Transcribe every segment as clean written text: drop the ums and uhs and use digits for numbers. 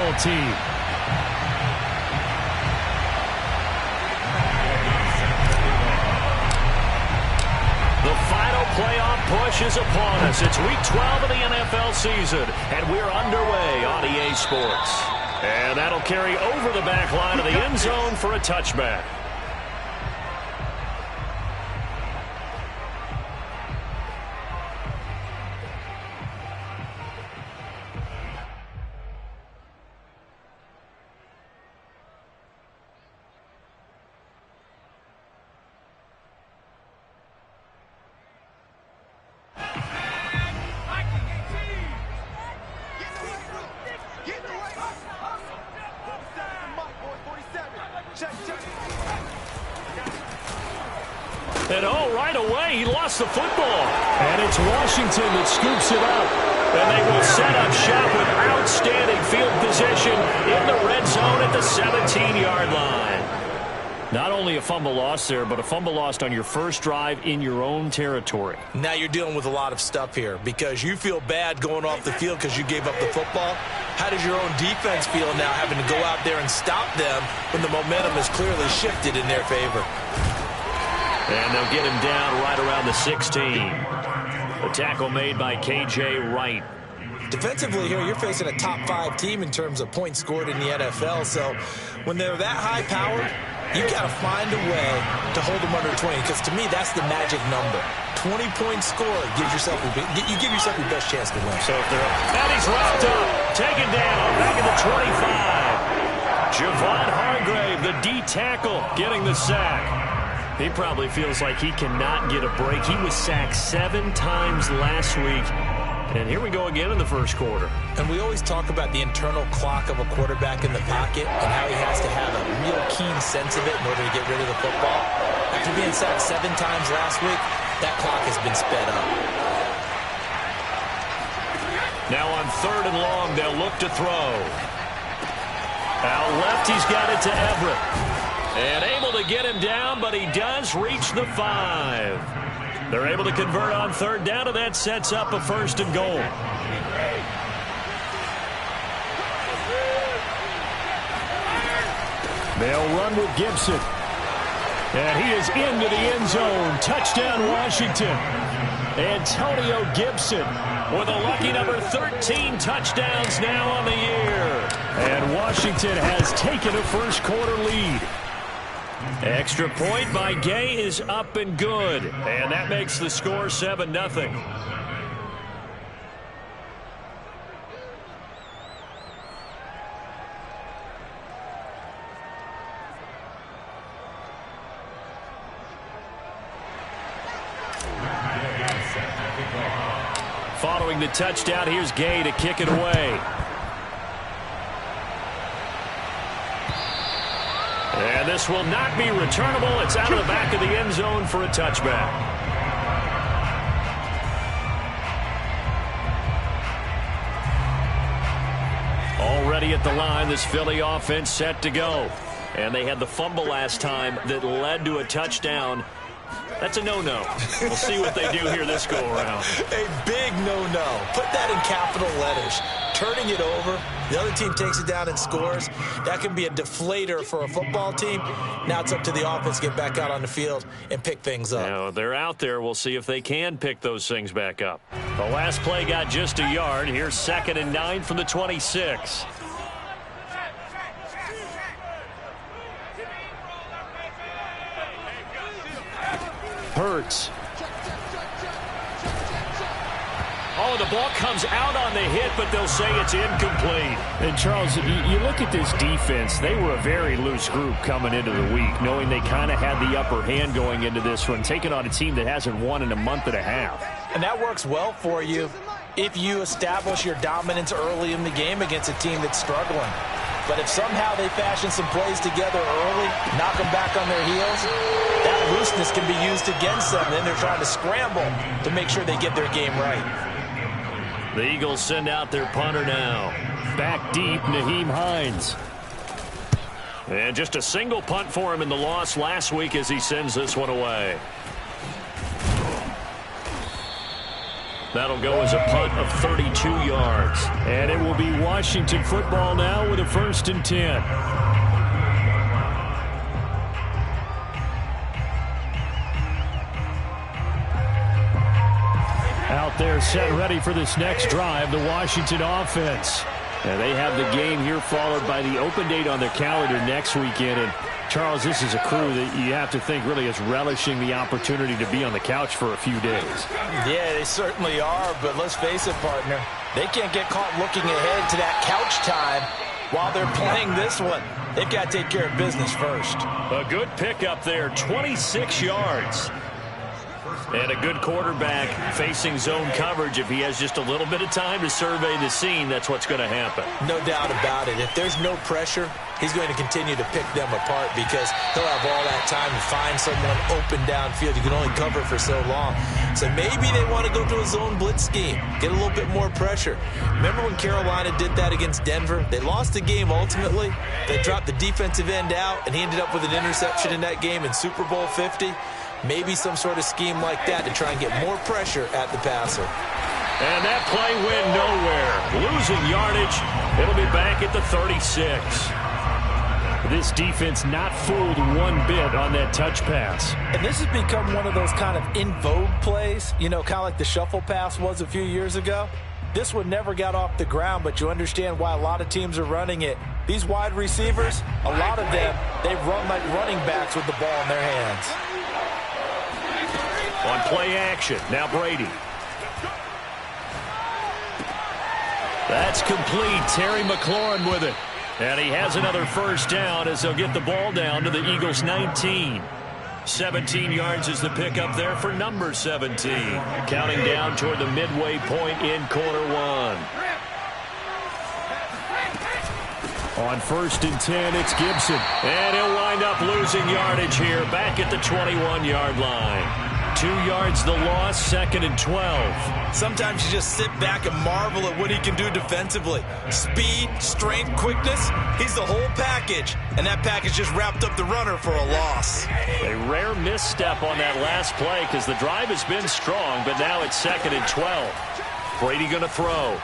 NFL team. The final playoff push is upon us. It's Week 12 of the NFL season, and we're underway on EA Sports. And that'll carry over the back line of the end zone for a touchback. And right away, he lost the football. And it's Washington that scoops it up. And they will set up shop with outstanding field position in the red zone at the 17-yard line. Not only a fumble loss there, but a fumble lost on your first drive in your own territory. Now you're dealing with a lot of stuff here because you feel bad going off the field because you gave up the football. How does your own defense feel now having to go out there and stop them when the momentum is clearly shifted in their favor? And they'll get him down right around the 16. A tackle made by K.J. Wright. Defensively here, you're facing a top 5 team in terms of points scored in the NFL. So when they're that high-powered, you got to find a way to hold them under 20. Because to me, that's the magic number. 20 points scored gives yourself you give yourself your best chance to win. So if they're up, and he's wrapped up, taken down, back at the 25. Javon Hargrave, the D tackle, getting the sack. He probably feels like he cannot get a break. He was sacked 7 times last week. And here we go again in the first quarter. And we always talk about the internal clock of a quarterback in the pocket and how he has to have a real keen sense of it in order to get rid of the football. After being sacked 7 times last week, that clock has been sped up. Now on 3rd and long, they'll look to throw. Out left, he's got it to Everett. And able to get him down, but he does reach the 5. They're able to convert on 3rd down, and that sets up a 1st and goal. They'll run with Gibson. And he is into the end zone. Touchdown, Washington. Antonio Gibson with a lucky number 13 touchdowns now on the year. And Washington has taken a first quarter lead. Extra point by Gay is up and good. And that makes the score 7-0. Following the touchdown, here's Gay to kick it away. And this will not be returnable. It's out of the back of the end zone for a touchback. Already at the line, this Philly offense set to go. And they had the fumble last time that led to a touchdown. That's a no-no. We'll see what they do here this go-around. A big no-no. Put that in capital letters. Turning it over, the other team takes it down and scores. That can be a deflator for a football team. Now it's up to the offense to get back out on the field and pick things up. Now, they're out there. We'll see if they can pick those things back up. The last play got just a yard. Here's 2nd and 9 from the 26. Hurts. Oh, the ball comes out on the hit, but they'll say it's incomplete. And, Charles, you look at this defense, they were a very loose group coming into the week, knowing they kind of had the upper hand going into this one, taking on a team that hasn't won in a month and a half. And that works well for you if you establish your dominance early in the game against a team that's struggling. But if somehow they fashion some plays together early, knock them back on their heels, that looseness can be used against them. Then they're trying to scramble to make sure they get their game right. The Eagles send out their punter now. Back deep, Nyheim Hines. And just a single punt for him in the loss last week as he sends this one away. That'll go as a punt of 32 yards. And it will be Washington football now with a 1st and 10. Out there set ready for this next drive, the Washington offense. And they have the game here followed by the open date on their calendar next weekend. And Charles, this is a crew that you have to think really is relishing the opportunity to be on the couch for a few days. Yeah, they certainly are, but let's face it, partner. They can't get caught looking ahead to that couch time while they're playing this one. They've got to take care of business first. A good pickup there, 26 yards. And a good quarterback facing zone coverage. If he has just a little bit of time to survey the scene, that's what's going to happen. No doubt about it. If there's no pressure, he's going to continue to pick them apart because he'll have all that time to find someone open downfield. You can only cover for so long. So maybe they want to go to a zone blitz scheme, get a little bit more pressure. Remember when Carolina did that against Denver? They lost the game ultimately. They dropped the defensive end out, and he ended up with an interception in that game in Super Bowl 50. Maybe some sort of scheme like that to try and get more pressure at the passer. And that play went nowhere. Losing yardage. It'll be back at the 36. This defense not fooled one bit on that touch pass. And this has become one of those kind of in vogue plays, you know, kind of like the shuffle pass was a few years ago. This one never got off the ground, but you understand why a lot of teams are running it. These wide receivers, a lot of them, they run like running backs with the ball in their hands. On play action, now Brady. That's complete. Terry McLaurin with it. And he has another 1st down as they'll get the ball down to the Eagles' 19. 17 yards is the pickup there for number 17. Counting down toward the midway point in quarter 1. On 1st and 10, it's Gibson. And he'll wind up losing yardage here back at the 21-yard line. 2 yards the loss, 2nd and 12. Sometimes you just sit back and marvel at what he can do defensively. Speed, strength, quickness, he's the whole package. And that package just wrapped up the runner for a loss. A rare misstep on that last play because the drive has been strong, but now it's 2nd and 12. Brady going to throw.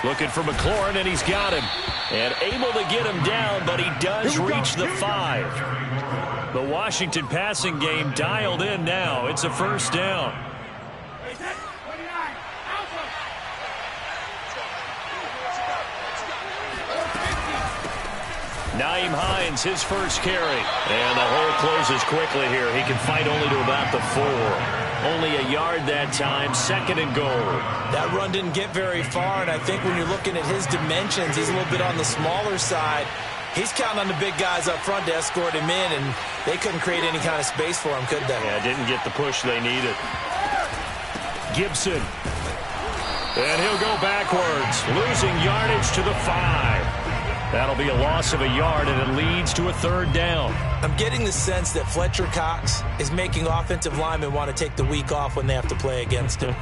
Looking for McLaurin, and he's got him. And able to get him down, but he does reach the 5. The Washington passing game dialed in now. It's a 1st down. Nyheim Hines, his 1st carry. And the hole closes quickly here. He can fight only to about the 4. Only a yard that time, 2nd and goal. That run didn't get very far, and I think when you're looking at his dimensions, he's a little bit on the smaller side. He's counting on the big guys up front to escort him in, and they couldn't create any kind of space for him, could they? Yeah, didn't get the push they needed. Gibson. And he'll go backwards, losing yardage to the 5. That'll be a loss of a yard, and it leads to a 3rd down. I'm getting the sense that Fletcher Cox is making offensive linemen want to take the week off when they have to play against him.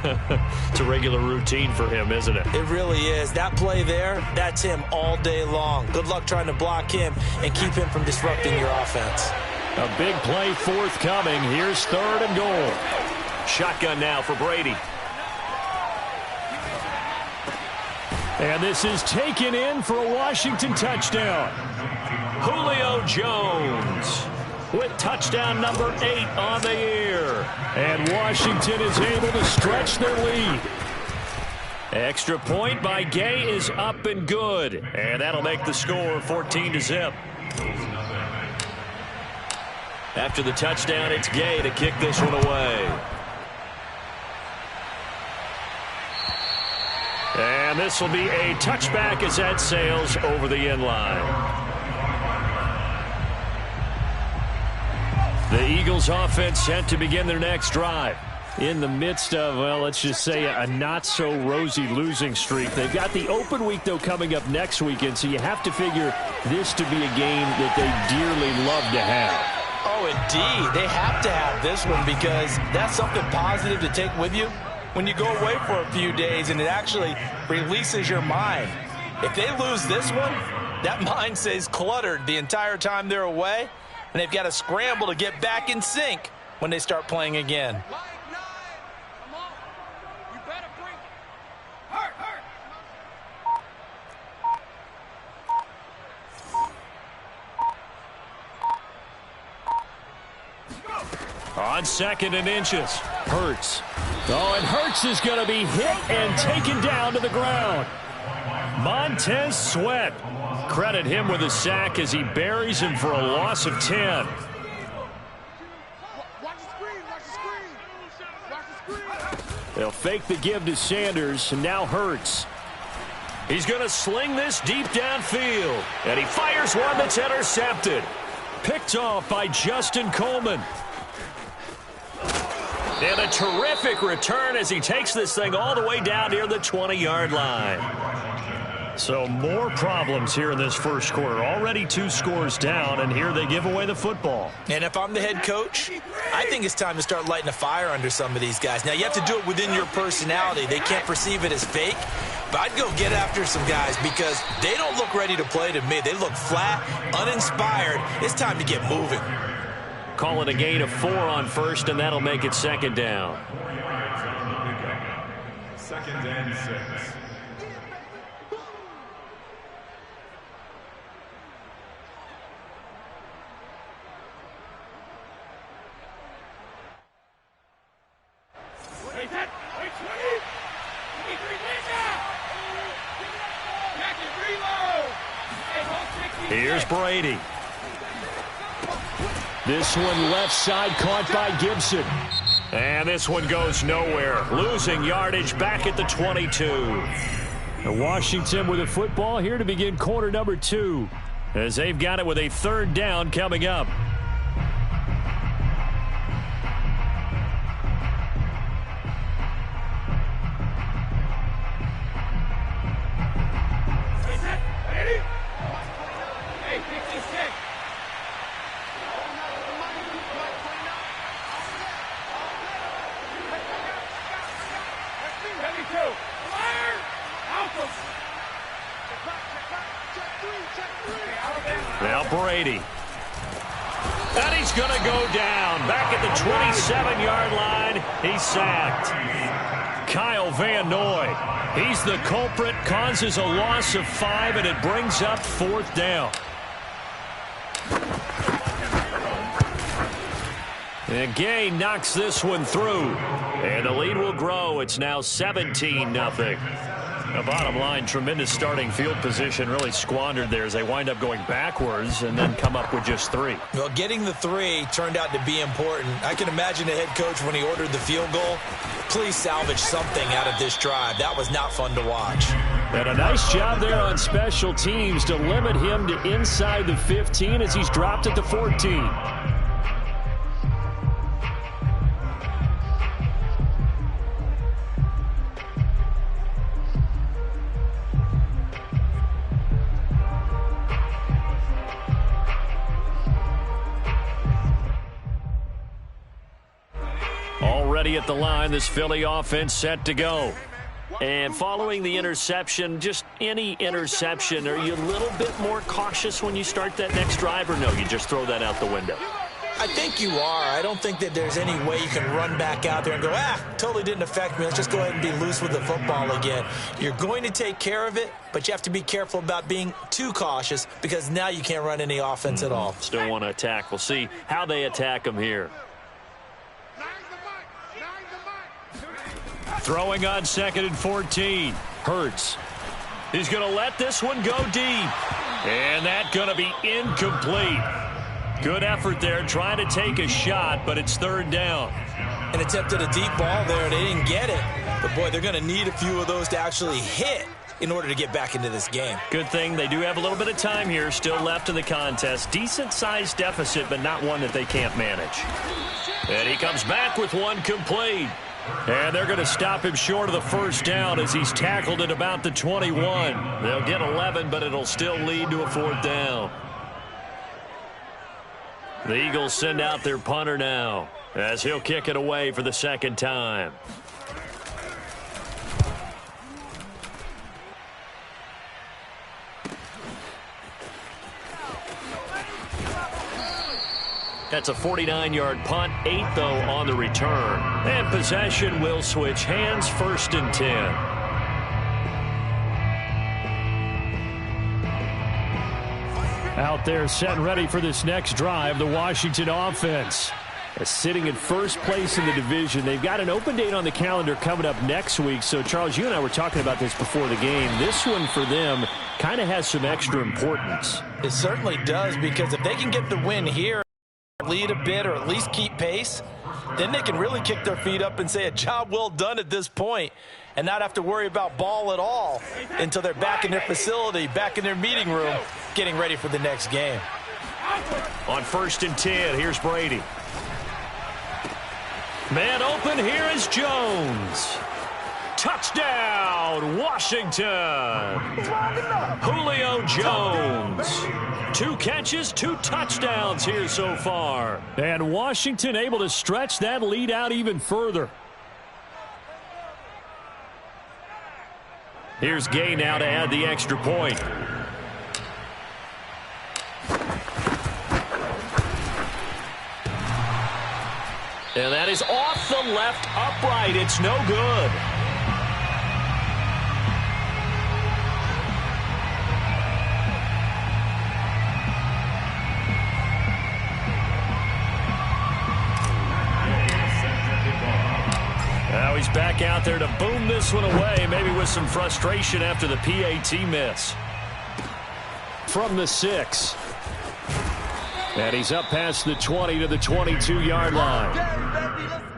It's a regular routine for him, isn't it? It really is. That play there, that's him all day long. Good luck trying to block him and keep him from disrupting your offense. A big play forthcoming. Here's 3rd and goal. Shotgun now for Brady. And this is taken in for a Washington touchdown. Julio Jones with touchdown number 8 on the year. And Washington is able to stretch their lead. Extra point by Gay is up and good. And that'll make the score 14-0. After the touchdown, it's Gay to kick this one away. And this will be a touchback as that sails over the end line. The Eagles offense set to begin their next drive. In the midst of, well, let's just say a not-so-rosy losing streak. They've got the open week, though, coming up next weekend, so you have to figure this to be a game that they dearly love to have. Oh, indeed. They have to have this one because that's something positive to take with you when you go away for a few days, and it actually releases your mind. If they lose this one, that mind stays cluttered the entire time they're away, and they've got to scramble to get back in sync when they start playing again. On 2nd and inches. Hurts. Oh, and Hurts is going to be hit and taken down to the ground. Montez Sweat. Credit him with a sack as he buries him for a loss of 10. They'll fake the give to Sanders, and now Hurts. He's going to sling this deep downfield, and he fires one that's intercepted. Picked off by Justin Coleman. And a terrific return as he takes this thing all the way down near the 20-yard line. So more problems here in this first quarter. Already 2 scores down, and here they give away the football. And if I'm the head coach, I think it's time to start lighting a fire under some of these guys. Now, you have to do it within your personality. They can't perceive it as fake. But I'd go get after some guys because they don't look ready to play to me. They look flat, uninspired. It's time to get moving. Call it a gain of 4 on first, and that'll make it 2nd down. 2nd and 6. Here's Brady. This one left side caught by Gibson. And this one goes nowhere. Losing yardage back at the 22. And Washington with a football here to begin quarter number 2. As they've got it with a 3rd down coming up. Now Brady. And he's going to go down. Back at the 27-yard line. He's sacked. Kyle Van Noy. He's the culprit. Causes a loss of 5, and it brings up 4th down. And Gay knocks this one through. And the lead will grow. It's now 17-0. The bottom line, tremendous starting field position, really squandered there as they wind up going backwards and then come up with just 3. Well, getting the 3 turned out to be important. I can imagine the head coach when he ordered the field goal. Please salvage something out of this drive. That was not fun to watch. And a nice job there on special teams to limit him to inside the 15 as he's dropped at the 14. Already at the line, this Philly offense set to go. And following the interception, just any interception, are you a little bit more cautious when you start that next drive, or no, you just throw that out the window? I think you are. I don't think that there's any way you can run back out there and go, totally didn't affect me. Let's just go ahead and be loose with the football again. You're going to take care of it, but you have to be careful about being too cautious because now you can't run any offense at all. Still want to attack. We'll see how they attack them here. Throwing on 2nd and 14. Hurts. He's going to let this one go deep. And that's going to be incomplete. Good effort there trying to take a shot, but it's 3rd down. And attempted a deep ball there. They didn't get it. But, boy, they're going to need a few of those to actually hit in order to get back into this game. Good thing they do have a little bit of time here still left in the contest. Decent-sized deficit, but not one that they can't manage. And he comes back with one complete. And they're going to stop him short of the 1st down as he's tackled at about the 21. They'll get 11, but it'll still lead to a 4th down. The Eagles send out their punter now as he'll kick it away for the 2nd time. That's a 49-yard punt, 8 though on the return. And possession will switch hands, 1st and 10. Out there set and ready for this next drive, the Washington offense. Sitting in first place in the division. They've got an open date on the calendar coming up next week. So, Charles, you and I were talking about this before the game. This one for them kind of has some extra importance. It certainly does, because if they can get the win here, lead a bit, or at least keep pace, then they can really kick their feet up and say a job well done at this point and not have to worry about ball at all until they're back in their facility, back in their meeting room, getting ready for the next game. On 1st and 10, here's Brady. Man open, here is Jones. Touchdown, Washington. Julio Jones. 2 catches, 2 touchdowns here so far. And Washington able to stretch that lead out even further. Here's Gay now to add the extra point. And that is off the left upright. It's no good. Now he's back out there to boom this one away, maybe with some frustration after the PAT miss. From the 6. And he's up past the 20 to the 22-yard line.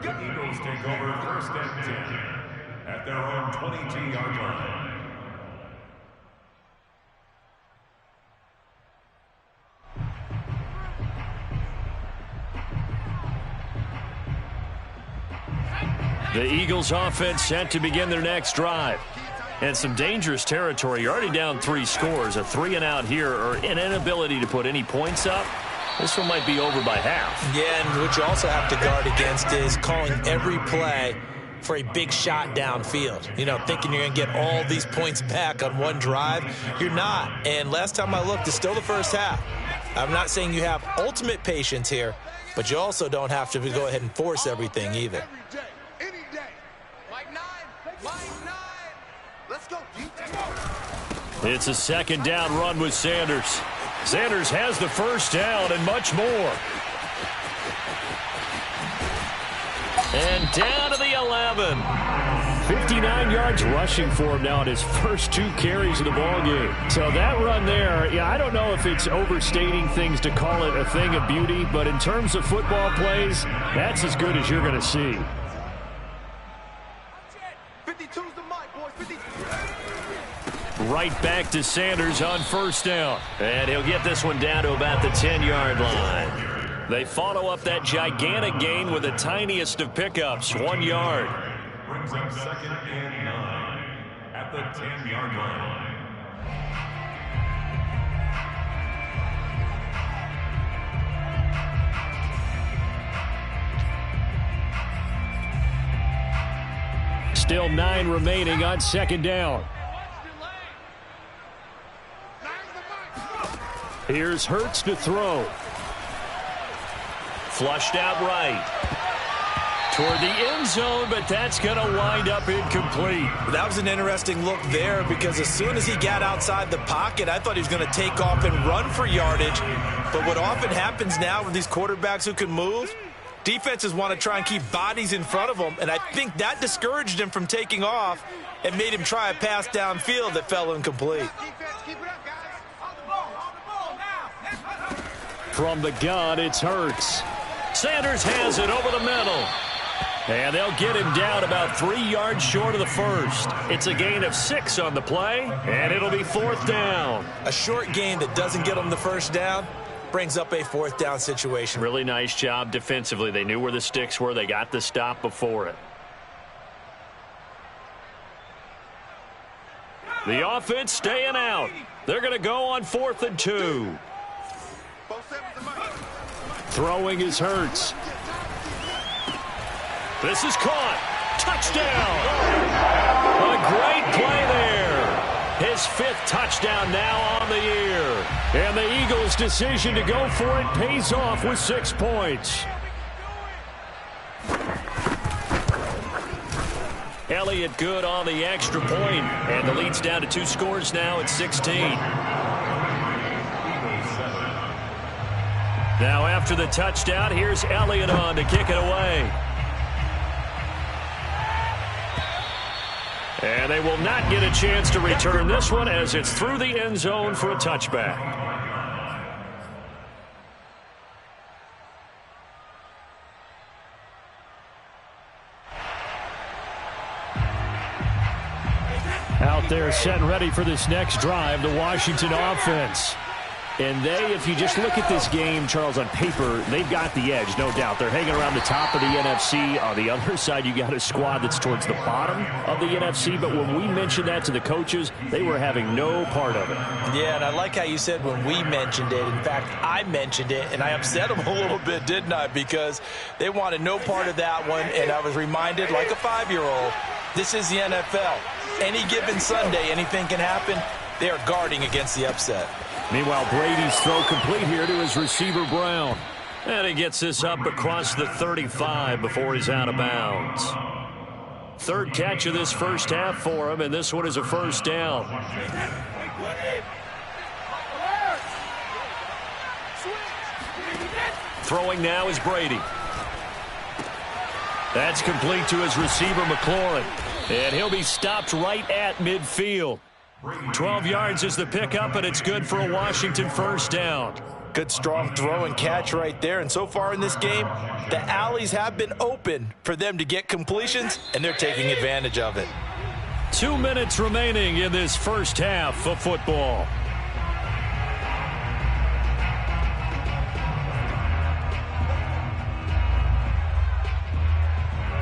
The Eagles take over 1st and 10 at their own 22-yard line. The Eagles offense set to begin their next drive. And some dangerous territory. You're already down 3 scores. A 3-and-out here, or an inability to put any points up. This one might be over by half. Yeah, and what you also have to guard against is calling every play for a big shot downfield. You know, thinking you're going to get all these points back on one drive. You're not. And last time I looked, it's still the first half. I'm not saying you have ultimate patience here, but you also don't have to go ahead and force everything either. It's a 2nd down run with Sanders. Sanders has the 1st down and much more. And down to the 11. 59 yards rushing for him now in his first 2 carries of the ballgame. So that run there, yeah, I don't know if it's overstating things to call it a thing of beauty, but in terms of football plays, that's as good as you're going to see. 52's the mic, boys. 52. Right back to Sanders on 1st down. And he'll get this one down to about the 10-yard line. They follow up that gigantic gain with the tiniest of pickups, 1 yard. Brings up 2nd and 9 at the 10-yard line. Still 9 remaining on 2nd down. Here's Hurts to throw. Flushed out right. Toward the end zone, but that's going to wind up incomplete. That was an interesting look there, because as soon as he got outside the pocket, I thought he was going to take off and run for yardage. But what often happens now with these quarterbacks who can move, defenses want to try and keep bodies in front of them, and I think that discouraged him from taking off and made him try a pass downfield that fell incomplete. From the gun, it's Hurts. Sanders has it over the middle. And they'll get him down about 3 yards short of the 1st. It's a gain of 6 on the play, and it'll be 4th down. A short gain that doesn't get them the 1st down brings up a 4th down situation. Really nice job defensively. They knew where the sticks were. They got the stop before it. The offense staying out. They're going to go on 4th and 2. Throwing is Hurts. This is caught. Touchdown. A great play there. His 5th touchdown now on the year. And the Eagles' decision to go for it pays off with 6 points. Elliott good on the extra point. And the lead's down to 2 scores now at 16. Now after the touchdown, here's Elliott on to kick it away. And they will not get a chance to return this one as it's through the end zone for a touchback. Out there set and ready for this next drive, the Washington offense. And they, if you just look at this game, Charles, on paper, they've got the edge, no doubt. They're hanging around the top of the NFC. On the other side, you got a squad that's towards the bottom of the NFC. But when we mentioned that to the coaches, they were having no part of it. Yeah, and I like how you said when we mentioned it. In fact, I mentioned it, and I upset them a little bit, didn't I? Because they wanted no part of that one, and I was reminded, like a 5-year-old, this is the NFL. Any given Sunday, anything can happen. They are guarding against the upset. Meanwhile, Brady's throw complete here to his receiver, Brown. And he gets this up across the 35 before he's out of bounds. Third catch of this first half for him, and this one is a first down. Throwing now is Brady. That's complete to his receiver, McLaurin. And he'll be stopped right at midfield. 12 yards is the pickup, and it's good for a Washington first down. Good strong throw and catch right there. And so far in this game, the alleys have been open for them to get completions, and they're taking advantage of it. 2 minutes remaining in this first half of football.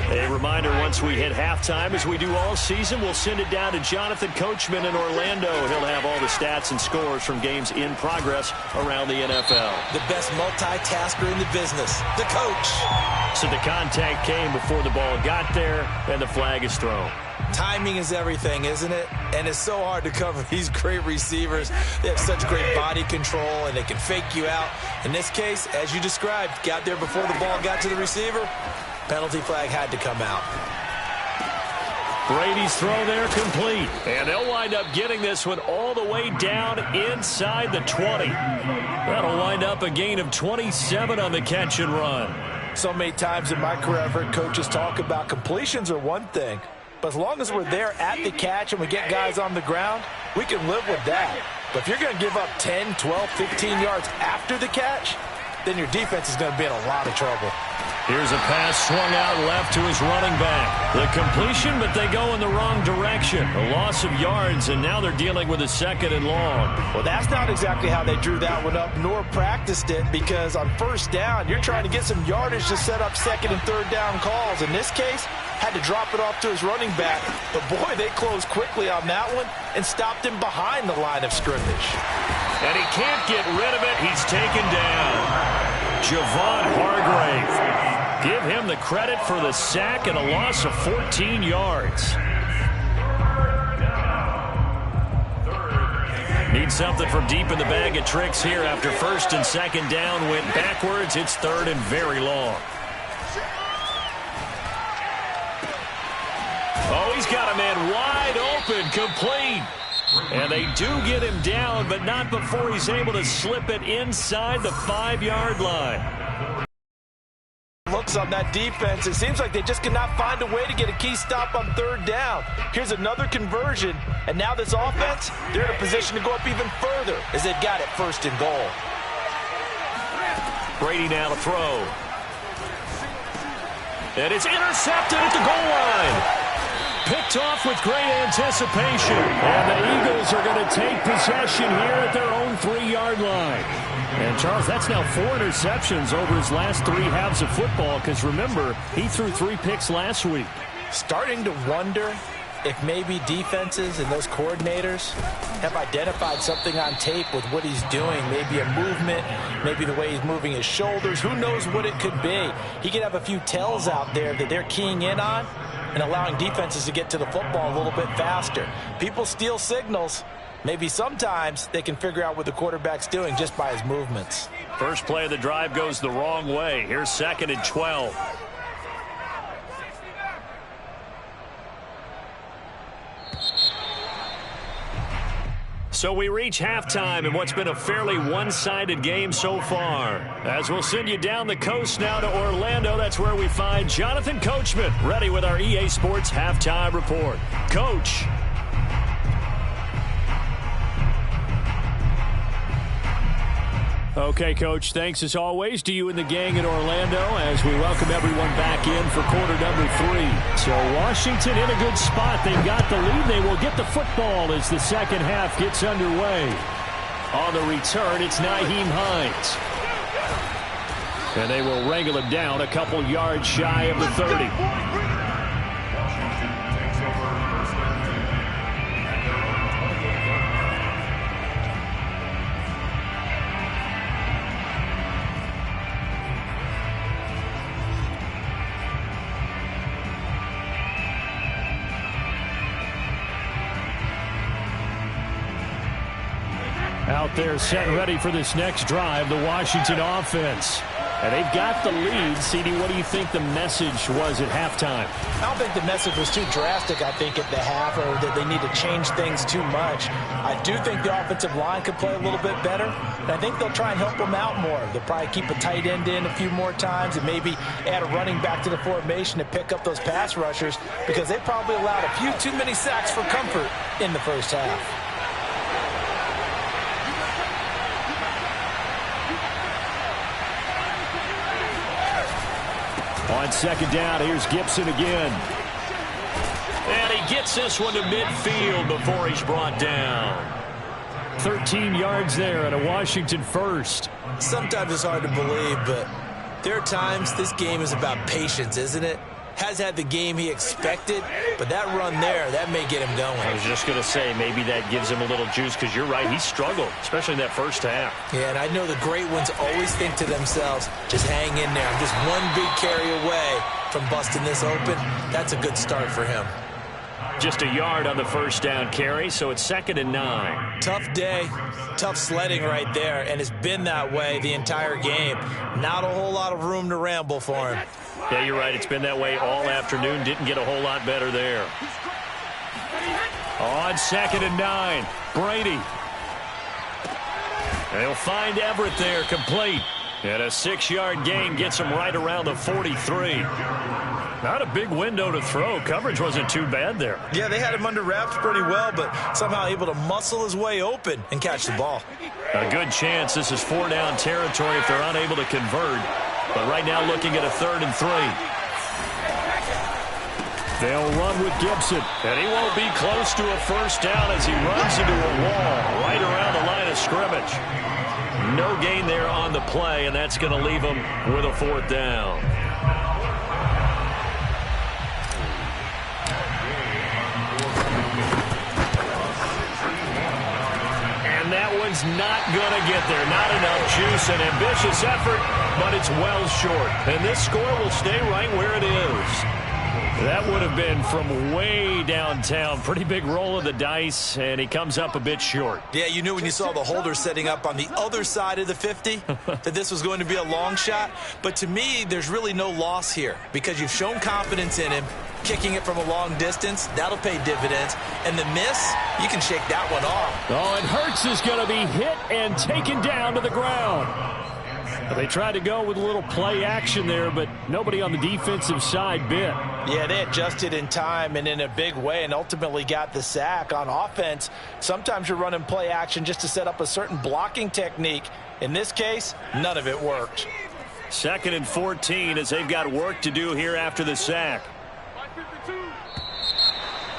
A reminder, once we hit halftime, as we do all season, we'll send it down to Jonathan Coachman in Orlando. He'll have all the stats and scores from games in progress around the NFL. The best multitasker in the business, the coach. So the contact came before the ball got there, and the flag is thrown. Timing is everything, isn't it? And it's so hard to cover these great receivers. They have such great body control, and they can fake you out. In this case, as you described, got there before the ball got to the receiver. Penalty flag had to come out. Brady's throw there complete. And they'll wind up getting this one all the way down inside the 20. That'll wind up a gain of 27 on the catch and run. So many times in my career, I've heard coaches talk about completions are one thing. But as long as we're there at the catch and we get guys on the ground, we can live with that. But if you're going to give up 10, 12, 15 yards after the catch, then your defense is going to be in a lot of trouble. Here's a pass swung out left to his running back. The completion, but they go in the wrong direction. A loss of yards, and now they're dealing with a second and long. Well, that's not exactly how they drew that one up, nor practiced it, because on first down, you're trying to get some yardage to set up second and third down calls. In this case, had to drop it off to his running back. But, boy, they closed quickly on that one and stopped him behind the line of scrimmage. And he can't get rid of it. He's taken down. Javon Hargrave. Give him the credit for the sack and a loss of 14 yards. Need something from deep in the bag of tricks here after first and second down went backwards. It's third and very long. Oh, he's got a man wide open, complete. And they do get him down, but not before he's able to slip it inside the 5-yard line. Looks on that defense. It seems like they just cannot find a way to get a key stop on third down. Here's another conversion, and now this offense, they're in a position to go up even further as they've got it first and goal. Brady now to throw. And it's intercepted at the goal line. Picked off with great anticipation. And the Eagles are going to take possession here at their own 3-yard line. And, Charles, that's now 4 interceptions over his last 3 halves of football, because, remember, he threw 3 picks last week. Starting to wonder if maybe defenses and those coordinators have identified something on tape with what he's doing. Maybe a movement, maybe the way he's moving his shoulders. Who knows what it could be? He could have a few tells out there that they're keying in on and allowing defenses to get to the football a little bit faster. People steal signals. Maybe sometimes they can figure out what the quarterback's doing just by his movements. First play of the drive goes the wrong way. Here's 2nd and 12. So we reach halftime in what's been a fairly one-sided game so far. As we'll send you down the coast now to Orlando, that's where we find Jonathan Coachman, ready with our EA Sports Halftime Report. Coach. Okay, Coach, thanks as always to you and the gang in Orlando as we welcome everyone back in for quarter number 3. So Washington in a good spot. They've got the lead. They will get the football as the second half gets underway. On the return, it's Nyheim Hines. And they will wrangle him down a couple yards shy of the 30. Out there set ready for this next drive, the Washington offense. And they've got the lead. CD, what do you think the message was at halftime? I don't think the message was too drastic, I think, at the half, or that they need to change things too much. I do think the offensive line could play a little bit better, and I think they'll try and help them out more. They'll probably keep a tight end in a few more times and maybe add a running back to the formation to pick up those pass rushers, because they probably allowed a few too many sacks for comfort in the first half. On second down, here's Gibson again. And he gets this one to midfield before he's brought down. 13 yards there and a Washington first. Sometimes it's hard to believe, but there are times this game is about patience, isn't it? Has had the game he expected, but that run there, that may get him going. I was just going to say, maybe that gives him a little juice, because you're right, he struggled, especially in that first half. Yeah, and I know the great ones always think to themselves, just hang in there. I'm just one big carry away from busting this open. That's a good start for him. Just a yard on the first down carry, so it's 2nd and 9. Tough day, tough sledding right there, and it's been that way the entire game. Not a whole lot of room to ramble for him. Yeah, you're right. It's been that way all afternoon. Didn't get a whole lot better there. On 2nd and 9, Brady. They'll find Everett there, complete. And a 6-yard gain gets him right around the 43. Not a big window to throw. Coverage wasn't too bad there. Yeah, they had him under wraps pretty well, but somehow able to muscle his way open and catch the ball. A good chance this is 4-down territory if they're unable to convert. But right now looking at a 3rd and 3. They'll run with Gibson. And he won't be close to a first down as he runs into a wall right around the line of scrimmage. No gain there on the play, and that's going to leave him with a 4th down. And that one's not going to get there. Not enough juice. An ambitious effort, but it's well short. And this score will stay right where it is. That would have been from way downtown. Pretty big roll of the dice, and he comes up a bit short. Yeah, you knew when you saw the holder setting up on the other side of the 50 that this was going to be a long shot. But to me, there's really no loss here because you've shown confidence in him. Kicking it from a long distance, that'll pay dividends. And the miss, you can shake that one off. Oh, and Hurts is going to be hit and taken down to the ground. They tried to go with a little play action there, but nobody on the defensive side bit. Yeah, they adjusted in time and in a big way and ultimately got the sack. On offense, sometimes you're running play action just to set up a certain blocking technique. In this case, none of it worked. 2nd and 14 as they've got work to do here after the sack.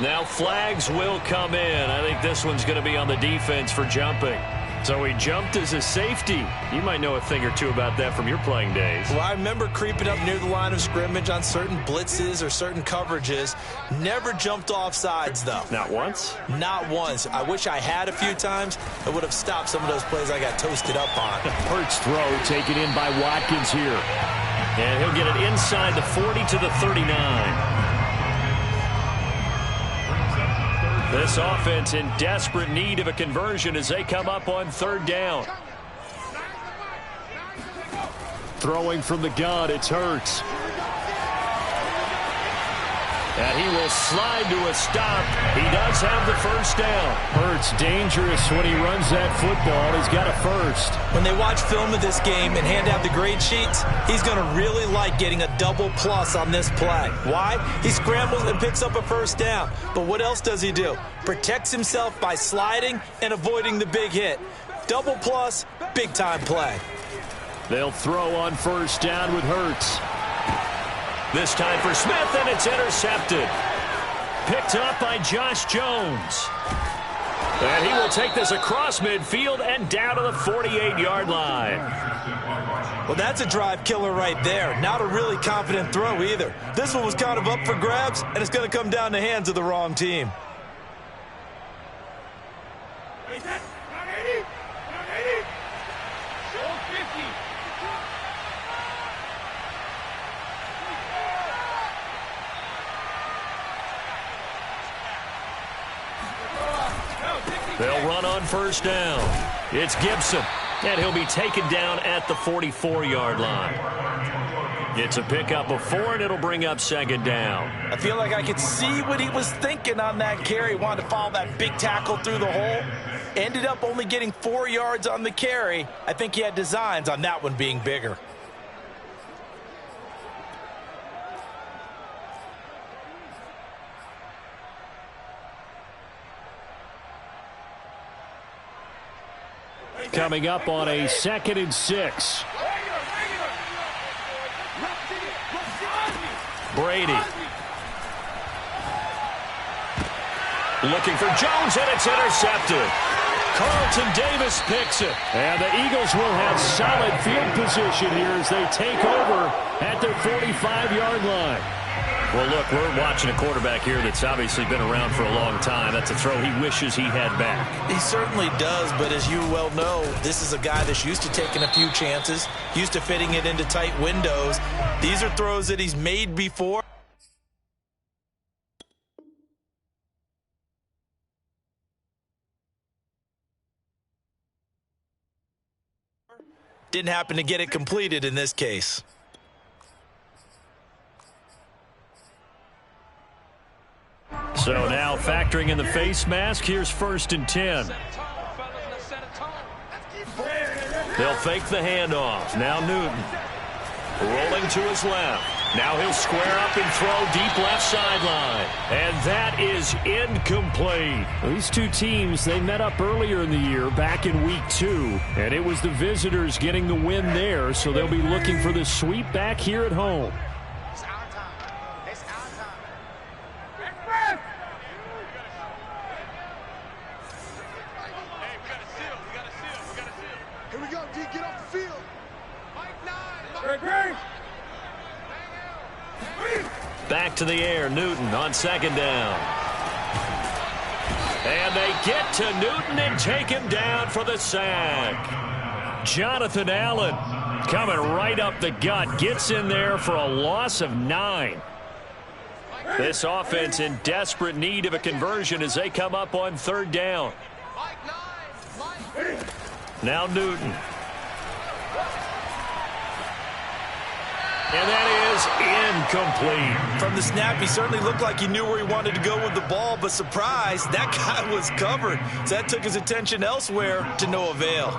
Now flags will come in. I think this one's going to be on the defense for jumping. So he jumped as a safety. You might know a thing or two about that from your playing days. Well, I remember creeping up near the line of scrimmage on certain blitzes or certain coverages. Never jumped off sides, though. Not once? Not once. I wish I had a few times. I would have stopped some of those plays I got toasted up on. Hurts throw taken in by Watkins here. And he'll get it inside the 40 to the 39. This offense in desperate need of a conversion as they come up on 3rd down. Throwing from the gun, it's Hurts. And he will slide to a stop. He does have the first down. Hurts dangerous when he runs that football. He's got a first. When they watch film of this game and hand out the grade sheets, he's going to really like getting a double plus on this play. Why? He scrambles and picks up a first down. But what else does he do? Protects himself by sliding and avoiding the big hit. Double plus, big-time play. They'll throw on first down with Hurts. This time for Smith, and it's intercepted. Picked up by Josh Jones. And he will take this across midfield and down to the 48-yard line. Well, that's a drive killer right there. Not a really confident throw either. This one was kind of up for grabs, and it's going to come down the hands of the wrong team. They'll run on first down. It's Gibson, and he'll be taken down at the 44-yard line. It's a pickup of 4, and it'll bring up second down. I feel like I could see what he was thinking on that carry. Wanted to follow that big tackle through the hole. Ended up only getting 4 yards on the carry. I think he had designs on that one being bigger. Coming up on a 2nd and 6. Brady. Looking for Jones, and it's intercepted. Carlton Davis picks it. And the Eagles will have solid field position here as they take over at their 45-yard line. Well, look, we're watching a quarterback here that's obviously been around for a long time. That's a throw he wishes he had back. He certainly does, but as you well know, this is a guy that's used to taking a few chances, used to fitting it into tight windows. These are throws that he's made before. Didn't happen to get it completed in this case. So now factoring in the face mask, here's 1st and 10. They'll fake the handoff. Now Newton. Rolling to his left. Now he'll square up and throw deep left sideline. And that is incomplete. These two teams, they met up earlier in the year back in week 2. And it was the visitors getting the win there, so they'll be looking for the sweep back here at home. Back to the air, Newton on 2nd down. And they get to Newton and take him down for the sack. Jonathan Allen coming right up the gut, gets in there for a loss of 9. This offense in desperate need of a conversion as they come up on 3rd down. Now Newton. And that is incomplete. From the snap, he certainly looked like he knew where he wanted to go with the ball, but surprise, that guy was covered. So that took his attention elsewhere to no avail.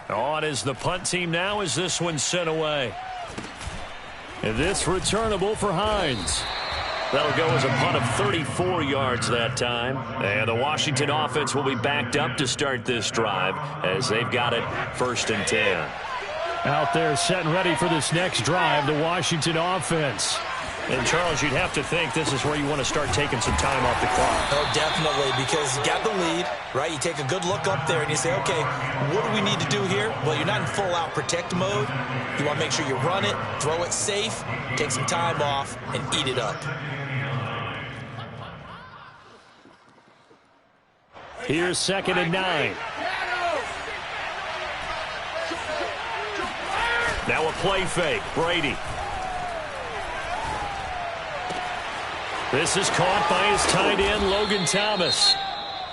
On is the punt team now as this one's sent away. And this returnable for Hines. That'll go as a punt of 34 yards that time. And the Washington offense will be backed up to start this drive as they've got it 1st and 10. Out there set and ready for this next drive, the Washington offense. And, Charles, you'd have to think this is where you want to start taking some time off the clock. Oh, definitely, because you got the lead, right? You take a good look up there and you say, okay, what do we need to do here? Well, you're not in full-out protect mode. You want to make sure you run it, throw it safe, take some time off, and eat it up. Here's 2nd and 9. Now a play fake. Brady. This is caught by his tight end, Logan Thomas.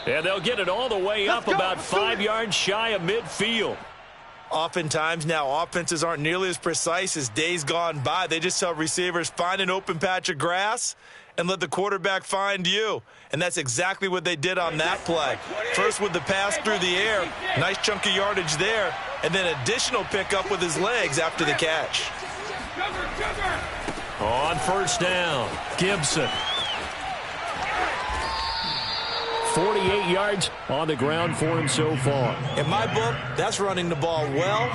And they'll get it all the way up about 5 yards shy of midfield. Oftentimes now, offenses aren't nearly as precise as days gone by. They just tell receivers, find an open patch of grass and let the quarterback find you. And that's exactly what they did on that play. First with the pass through the air, nice chunk of yardage there, and then additional pickup with his legs after the catch. On first down, Gibson. 48 yards on the ground for him so far. In my book, that's running the ball well,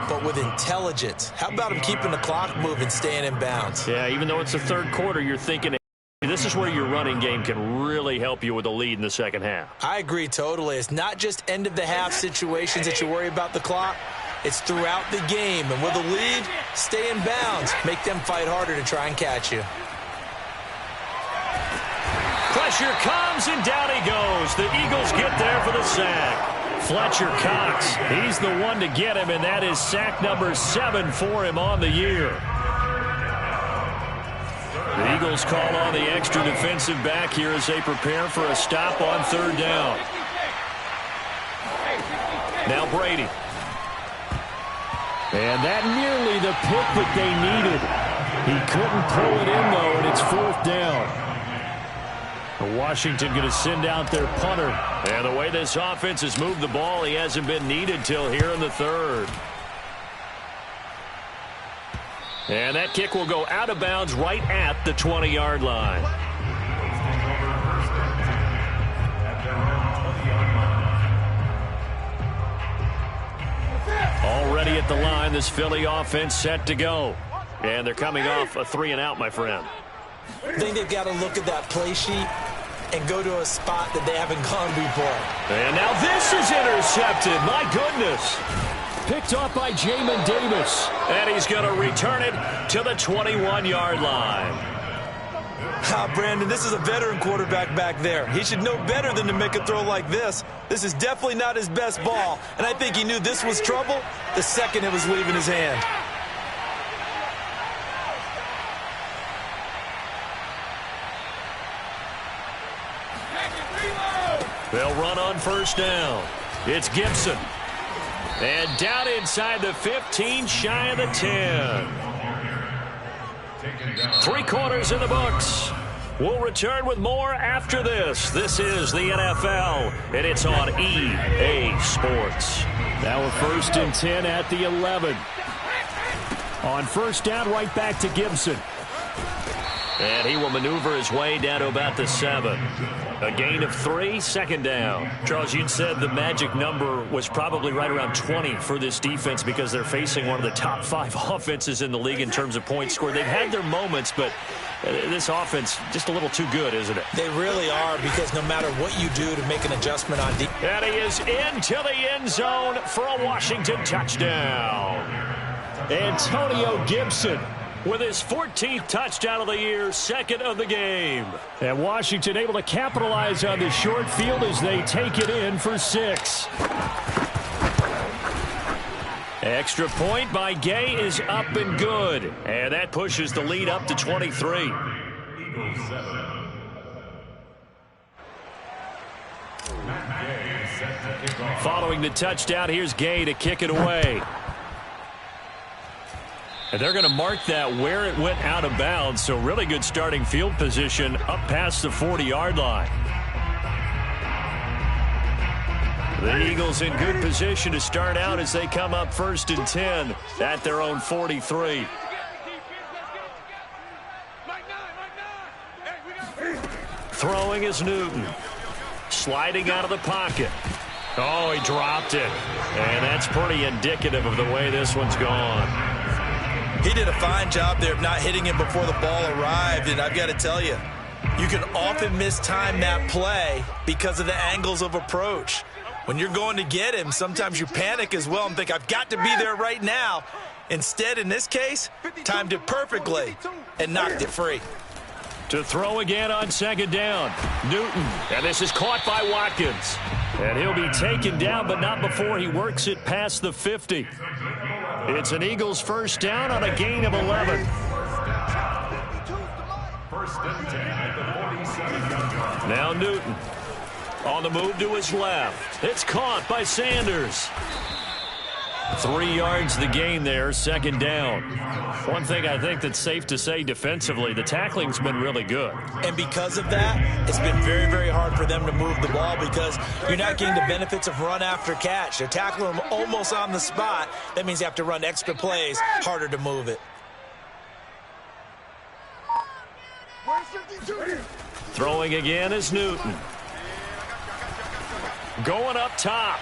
but with intelligence. How about him keeping the clock moving, staying in bounds? Yeah, even though it's the third quarter, you're thinking this is where your running game can really help you with a lead in the second half. I agree totally. It's not just end-of-the-half situations that you worry about the clock. It's throughout the game. And with a lead, stay in bounds. Make them fight harder to try and catch you. Pressure comes, and down he goes. The Eagles get there for the sack. Fletcher Cox, he's the one to get him, and that is sack number 7 for him on the year. The Eagles call on the extra defensive back here as they prepare for a stop on third down. Now Brady. And that nearly the pick that they needed. He couldn't pull it in, though, and it's fourth down. Washington going to send out their punter. And the way this offense has moved the ball, he hasn't been needed till here in the third. And that kick will go out of bounds right at the 20-yard line. Already at the line, this Philly offense set to go. And they're coming off a 3-and-out, my friend. I think they've got to look at that play sheet and go to a spot that they haven't gone before. And now this is intercepted. My goodness. Picked off by Jamin Davis. And he's going to return it to the 21-yard line. Brandon, this is a veteran quarterback back there. He should know better than to make a throw like this. This is definitely not his best ball. And I think he knew this was trouble the second it was leaving his hand. They'll run on first down. It's Gibson. And down inside the 15, shy of the 10. 3 quarters in the books. We'll return with more after this. This is the NFL, and it's on EA Sports. Now a 1st and 10 at the 11. On first down, right back to Gibson. And he will maneuver his way down to about the 7. A gain of 3, 2nd down. Charles, you'd said the magic number was probably right around 20 for this defense because they're facing one of the top 5 offenses in the league in terms of points scored. They've had their moments, but this offense just a little too good, isn't it? They really are, because no matter what you do to make an adjustment on defense. And he is into the end zone for a Washington touchdown. Antonio Gibson with his 14th touchdown of the year, 2nd of the game. And Washington able to capitalize on the short field as they take it in for 6. Extra point by Gay is up and good. And that pushes the lead up to 23. Following the touchdown, here's Gay to kick it away. And they're going to mark that where it went out of bounds. So really good starting field position up past the 40-yard line. The Eagles in good position to start out as they come up 1st and 10 at their own 43. Throwing is Newton. Sliding out of the pocket. Oh, he dropped it. And that's pretty indicative of the way this one's gone. He did a fine job there of not hitting him before the ball arrived, and I've got to tell you, you can often mistime that play because of the angles of approach. When you're going to get him, sometimes you panic as well and think, I've got to be there right now. Instead, in this case, timed it perfectly and knocked it free. To throw again on 2nd down, Newton, and this is caught by Watkins. And he'll be taken down, but not before he works it past the 50. It's an Eagles 1st down on a gain of 11. 1st and 10 at the 47. Now Newton on the move to his left. It's caught by Sanders. 3 yards the gain there, second down. One thing I think that's safe to say defensively, the tackling's been really good. And because of that, it's been very, very hard for them to move the ball because you're not getting the benefits of run after catch. They're tackling them almost on the spot. That means you have to run extra plays, harder to move it. Throwing again is Newton. Going up top.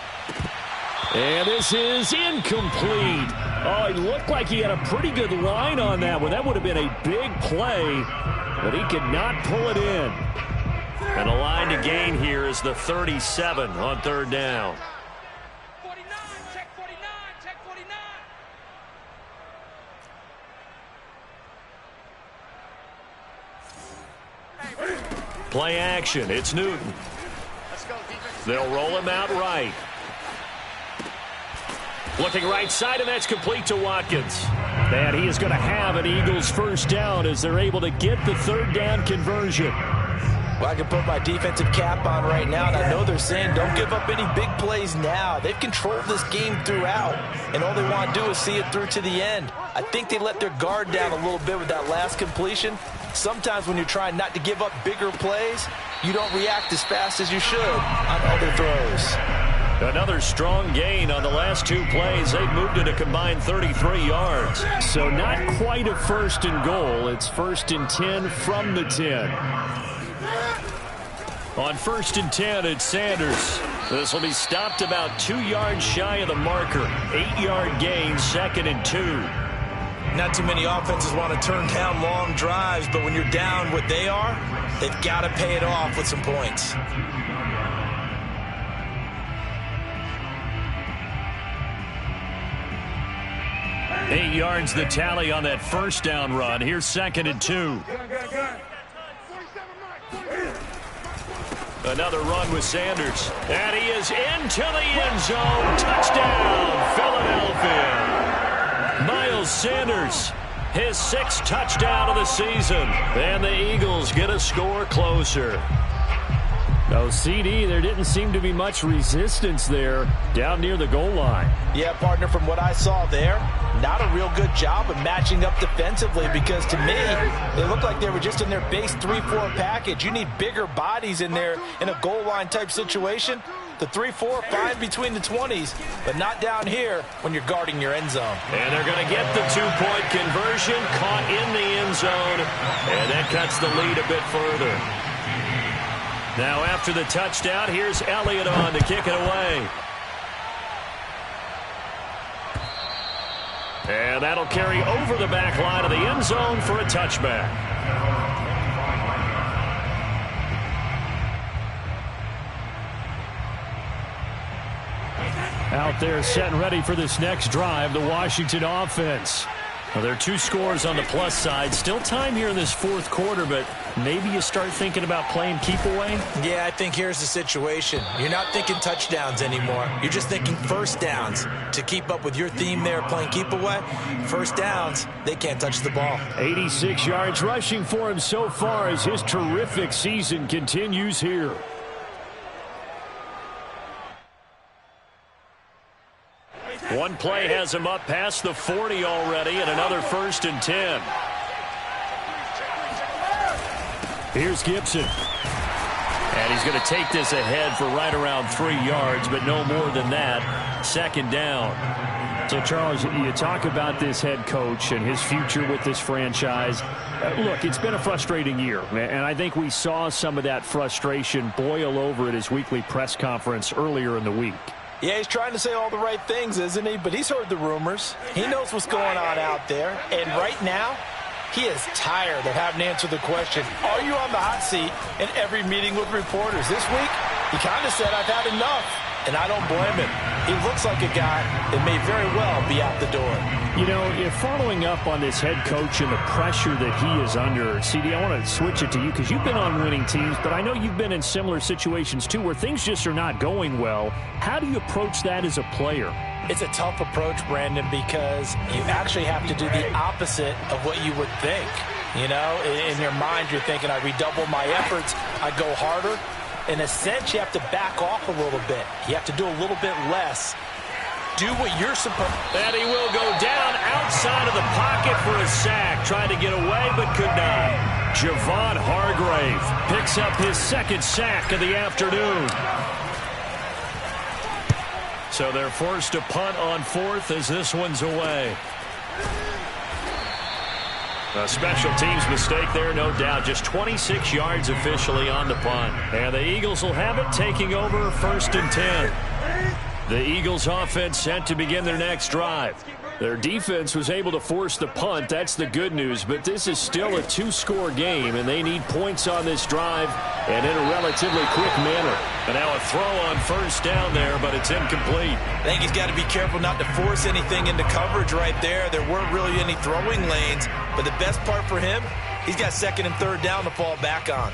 And this is incomplete. Oh, it looked like he had a pretty good line on that one. That would have been a big play, but he could not pull it in. And the line to gain here is the 37 on third down. 49, check 49, check 49. Play action. It's Newton. They'll roll him out right. Looking right side, and that's complete to Watkins. And he is going to have an Eagles first down as they're able to get the third down conversion. Well, I can put my defensive cap on right now, and I know they're saying don't give up any big plays now. They've controlled this game throughout, and all they want to do is see it through to the end. I think they let their guard down a little bit with that last completion. Sometimes when you're trying not to give up bigger plays, you don't react as fast as you should on other throws. Another strong gain on the last 2 plays. They've moved it a combined 33 yards. So not quite a first and goal. It's first and 10 from the 10. On first and 10, it's Sanders. This will be stopped about 2 yards shy of the marker. 8-yard gain, second and 2. Not too many offenses want to turn down long drives, but when you're down what they are, they've got to pay it off with some points. Eight yards the tally on that first down run. Here's second and 2. Another run with Sanders. And he is into the end zone. Touchdown, Philadelphia. Miles Sanders, his 6th touchdown of the season. And the Eagles get a score closer. No, CD, there didn't seem to be much resistance there down near the goal line. Yeah, partner, from what I saw there, not a real good job of matching up defensively because to me, it looked like they were just in their base 3-4 package. You need bigger bodies in there in a goal line type situation. The 3-4, fine between the 20s, but not down here when you're guarding your end zone. And they're going to get the 2-point conversion, caught in the end zone, and that cuts the lead a bit further. Now after the touchdown, here's Elliott on to kick it away. And that'll carry over the back line of the end zone for a touchback. Out there set and ready for this next drive, the Washington offense. Well, there are 2 scores on the plus side. Still time here in this 4th quarter, but maybe you start thinking about playing keep away? Yeah, I think here's the situation. You're not thinking touchdowns anymore. You're just thinking first downs. To keep up with your theme there, playing keep away, first downs, they can't touch the ball. 86 yards rushing for him so far as his terrific season continues here. One play has him up past the 40 already, and another first and 10. Here's Gibson. And he's going to take this ahead for right around 3 yards, but no more than that. Second down. So, Charles, you talk about this head coach and his future with this franchise. Look, it's been a frustrating year, and I think we saw some of that frustration boil over at his weekly press conference earlier in the week. Yeah, he's trying to say all the right things, isn't he? But he's heard the rumors. He knows what's going on out there. And right now, he is tired of having to answer the question, are you on the hot seat in every meeting with reporters? This week, he kind of said, I've had enough. And I don't blame him. He looks like a guy that may very well be out the door. You know, if following up on this head coach and the pressure that he is under, CD, I want to switch it to you because you've been on winning teams, but I know you've been in similar situations too where things just are not going well. How do you approach that as a player? It's a tough approach, Brandon, because you actually have to do the opposite of what you would think. You know, in your mind, you're thinking, I redouble my efforts, I go harder. In a sense, you have to back off a little bit. You have to do a little bit less. do what you're supposed to. And he will go down outside of the pocket for a sack. Tried to get away, but could not. Javon Hargrave picks up his second sack of the afternoon. So they're forced to punt on fourth as this one's away. A special teams mistake there, no doubt. Just 26 yards officially on the punt. And the Eagles will have it, taking over 1st and 10. The Eagles offense set to begin their next drive. Their defense was able to force the punt. That's the good news. But this is still a 2-score game, and they need points on this drive and in a relatively quick manner. And now a throw on 1st down there, but it's incomplete. I think he's got to be careful not to force anything into coverage right there. There weren't really any throwing lanes. But the best part for him, he's got 2nd and 3rd down to fall back on.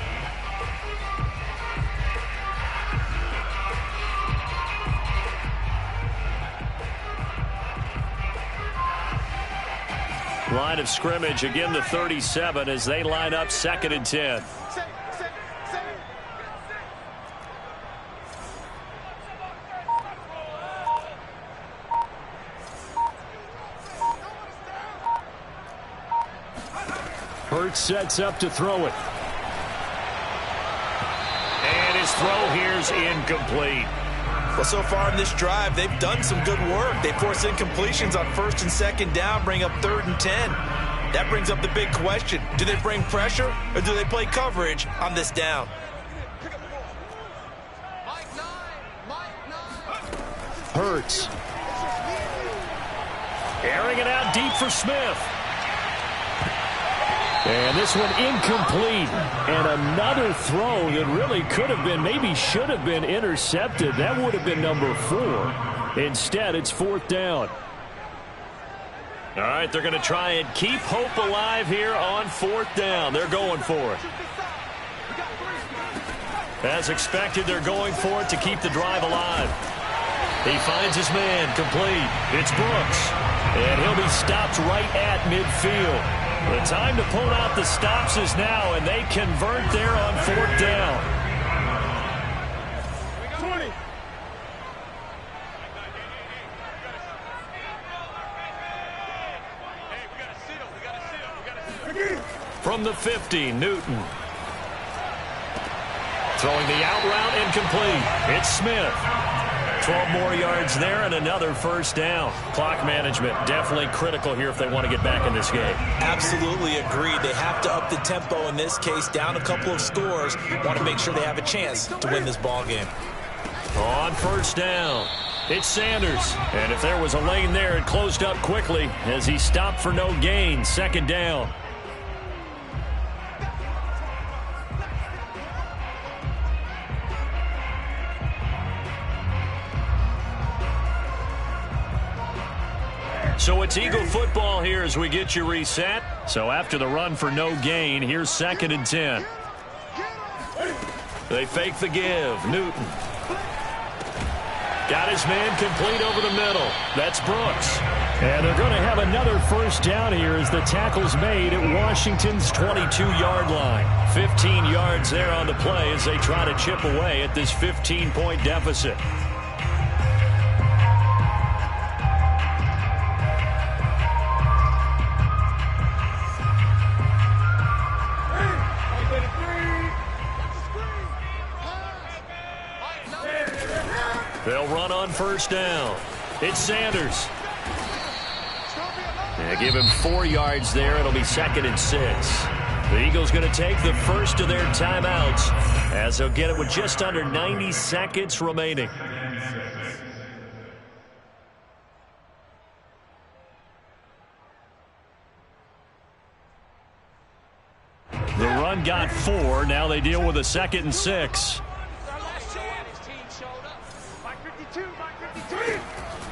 Line of scrimmage, again the 37 as they line up 2nd and 10. Hurts sets up to throw it. And his throw here's incomplete. Well, so far in this drive, they've done some good work. They force incompletions on 1st and 2nd down, bring up 3rd and 10. That brings up the big question. Do they bring pressure or do they play coverage on this down? Hurts. Airing it out deep for Smith. And this one incomplete. And another throw that really could have been, maybe should have been intercepted. That would have been number 4. Instead, it's 4th down. All right, they're going to try and keep hope alive here on 4th down. They're going for it. As expected, they're going for it to keep the drive alive. He finds his man, complete. It's Brooks. And he'll be stopped right at midfield. The time to pull out the stops is now, and they convert there on 4th down. 20. From the 50, Newton. Throwing the out route incomplete. It's Smith. 12 more yards there and another 1st down. Clock management definitely critical here if they want to get back in this game. Absolutely agreed. They have to up the tempo in this case, down a couple of scores. Want to make sure they have a chance to win this ball game. On 1st down, it's Sanders. And if there was a lane there, it closed up quickly as he stopped for no gain. 2nd down. So it's Eagle football here as we get you reset. So after the run for no gain, here's 2nd and 10. They fake the give. Newton. Got his man complete over the middle. That's Brooks. And they're going to have another 1st down here as the tackle's made at Washington's 22-yard line. 15 yards there on the play as they try to chip away at this 15-point deficit. They'll run on 1st down. It's Sanders. They give him 4 yards there. It'll be 2nd and 6. The Eagles going to take the first of their timeouts as they'll get it with just under 90 seconds remaining. The run got 4. Now they deal with a 2nd and 6.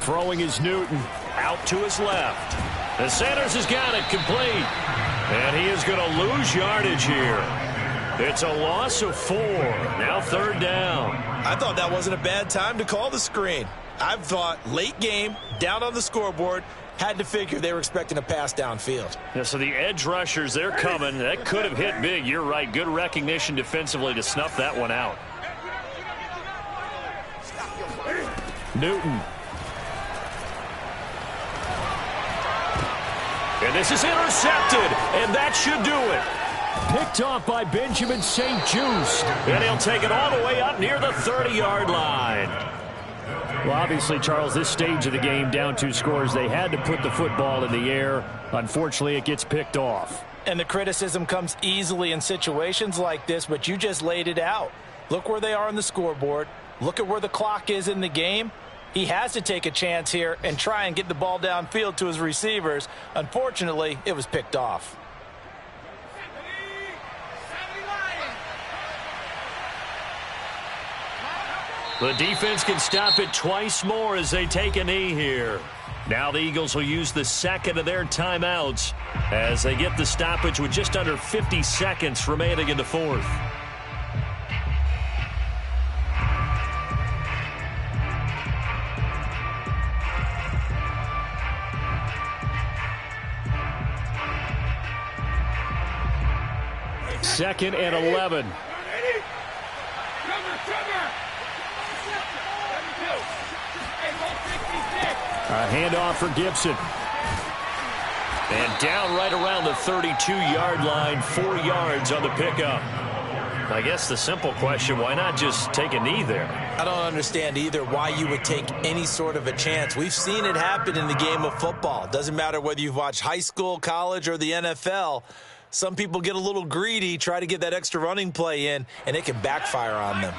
Throwing is Newton out to his left. And Sanders has got it complete. And he is going to lose yardage here. It's a loss of 4. Now 3rd down. I thought that wasn't a bad time to call the screen. I thought late game, down on the scoreboard, had to figure they were expecting a pass downfield. Yeah, so the edge rushers, they're coming. That could have hit big. You're right. Good recognition defensively to snuff that one out. And this is intercepted, and that should do it. Picked off by Benjamin St. Juste. And he'll take it all the way up near the 30-yard line. Well, obviously, Charles, this stage of the game, down 2 scores, they had to put the football in the air. Unfortunately, it gets picked off. And the criticism comes easily in situations like this, but you just laid it out. Look where they are on the scoreboard. Look at where the clock is in the game. He has to take a chance here and try and get the ball downfield to his receivers. Unfortunately, it was picked off. The defense can stop it twice more as they take a knee here. Now the Eagles will use the second of their timeouts as they get the stoppage with just under 50 seconds remaining in the fourth. Second and 11. A handoff for Gibson. And down right around the 32-yard line, 4 yards on the pickup. I guess the simple question, why not just take a knee there? I don't understand either why you would take any sort of a chance. We've seen it happen in the game of football. Doesn't matter whether you've watched high school, college, or the NFL. Some people get a little greedy, try to get that extra running play in, and it can backfire on them.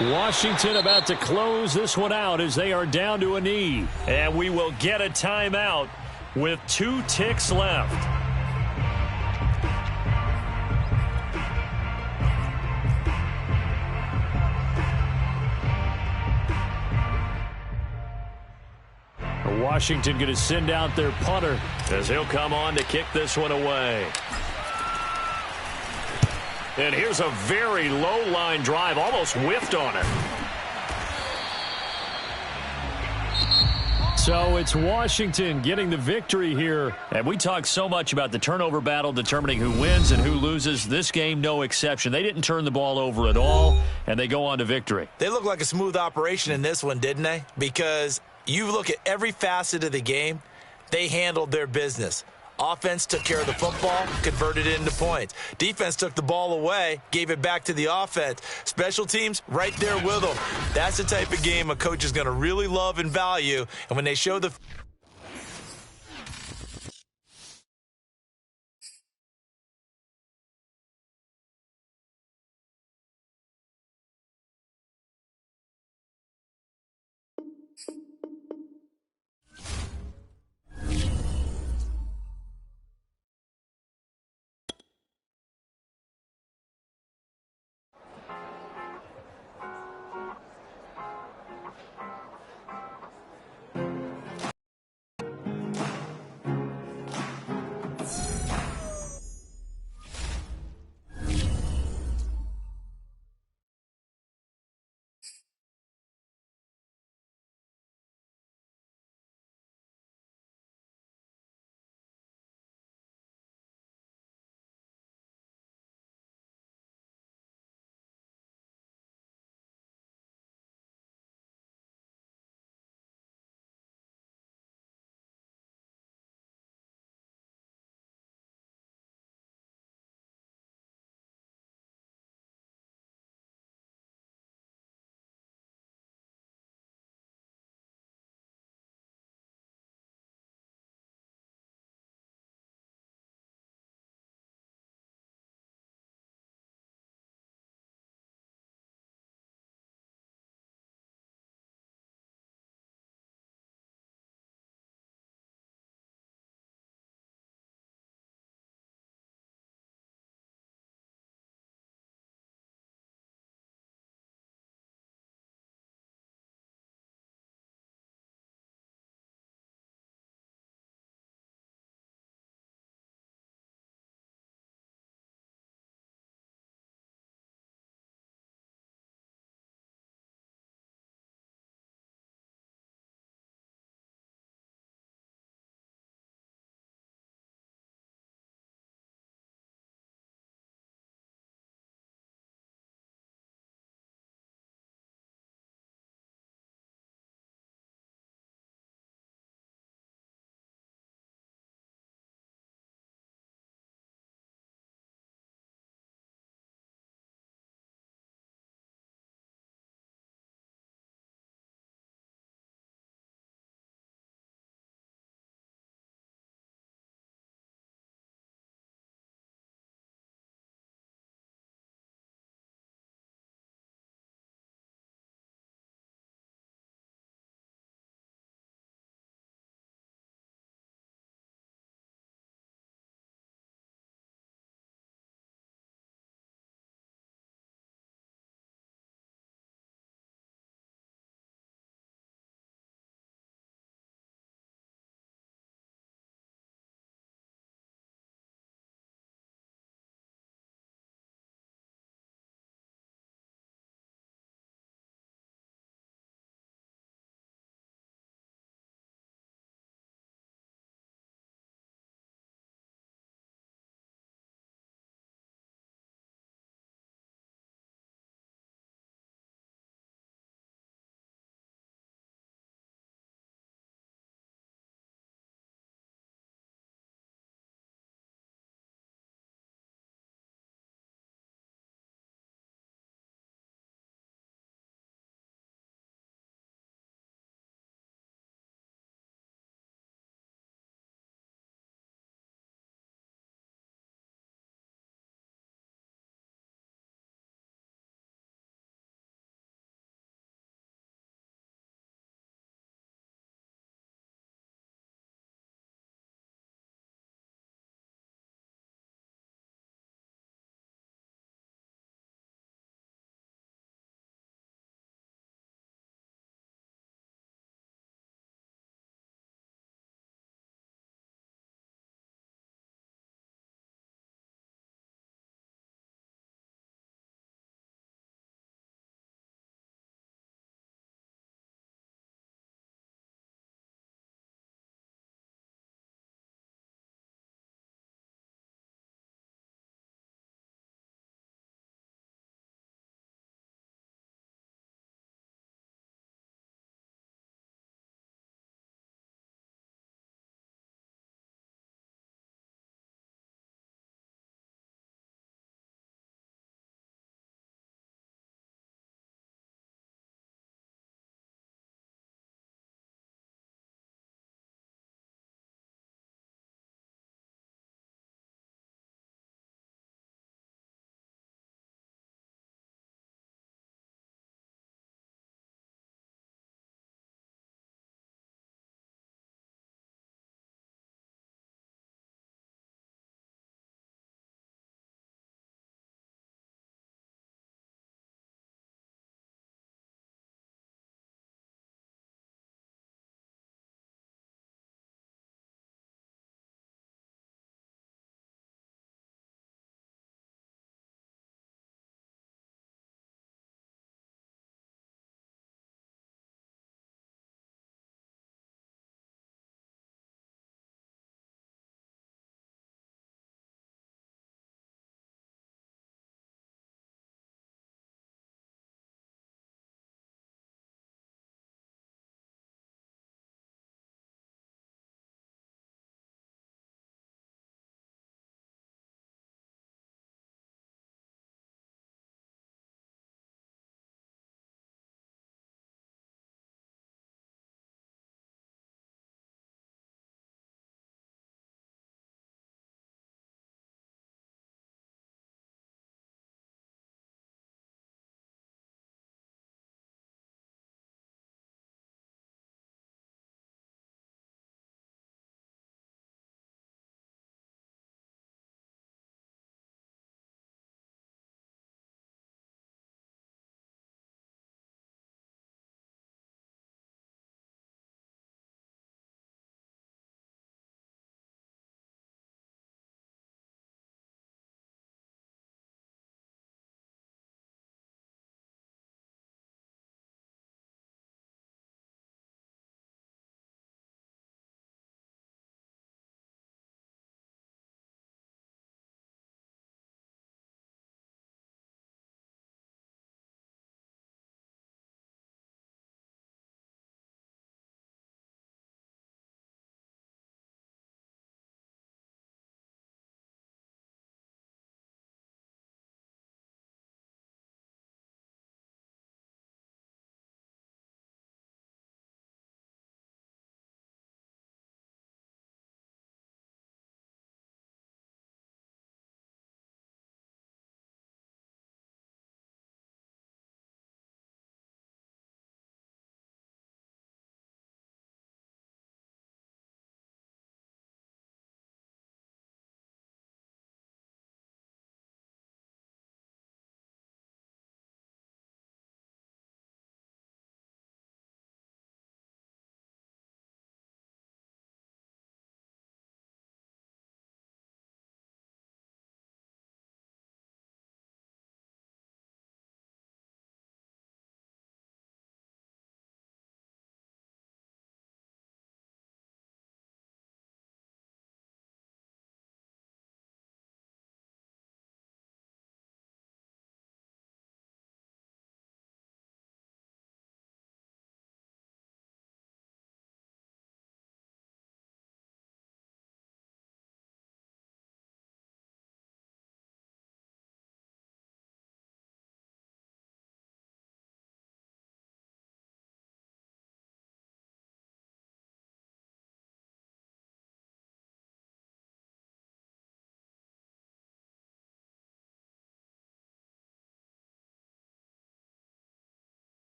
Washington about to close this one out as they are down to a knee. And we will get a timeout with 2 ticks left. Washington going to send out their punter as he'll come on to kick this one away. And here's a very low line drive, almost whiffed on it. So it's Washington getting the victory here. And we talk so much about the turnover battle determining who wins and who loses. This game, no exception. They didn't turn the ball over at all, and they go on to victory. They look like a smooth operation in this one, didn't they? Because you look at every facet of the game, they handled their business. Offense took care of the football, converted it into points. Defense took the ball away, gave it back to the offense. Special teams, right there with them. That's the type of game a coach is going to really love and value. And when they show the